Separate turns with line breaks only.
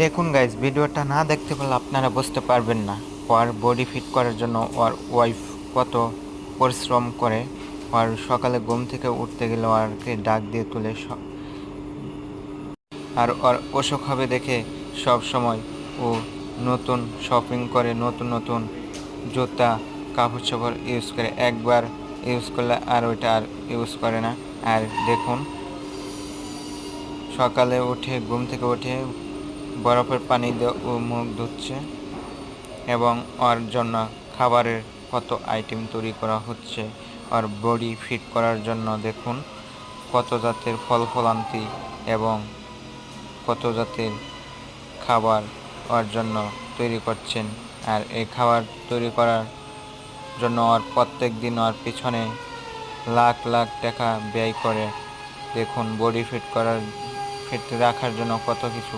দেখুন গাইজ, ভিডিওটা না দেখতে পারলে আপনারা বুঝতে পারবেন না ওর বডি ফিট করার জন্য ওর ওয়াইফ কত পরিশ্রম করে। ওর সকালে ঘুম থেকে উঠতে গেলে ওরকে ডাক দিয়ে তুলে আর ওর অসুখ হবে দেখে সব সময় ও নতুন শপিং করে, নতুন নতুন জুতা কাপড় চোপড় ইউজ করে। একবার ইউজ করলে আর ওইটা আর ইউজ করে না। আর দেখুন, সকালে উঠে ঘুম থেকে উঠে বরফের পানি দিয়ে ও মুখ ধুচ্ছে এবং ওর জন্য খাবারের কত আইটেম তৈরি করা হচ্ছে ওর বডি ফিট করার জন্য। দেখুন কত জাতের ফল ফলান্তি এবং কত জাতের খাবার ওর জন্য তৈরি করছেন। আর এই খাবার তৈরি করার জন্য ওর প্রত্যেক দিন ওর পিছনে লাখ লাখ টাকা ব্যয় করে। দেখুন বডি ফিট রাখার জন্য কত কিছু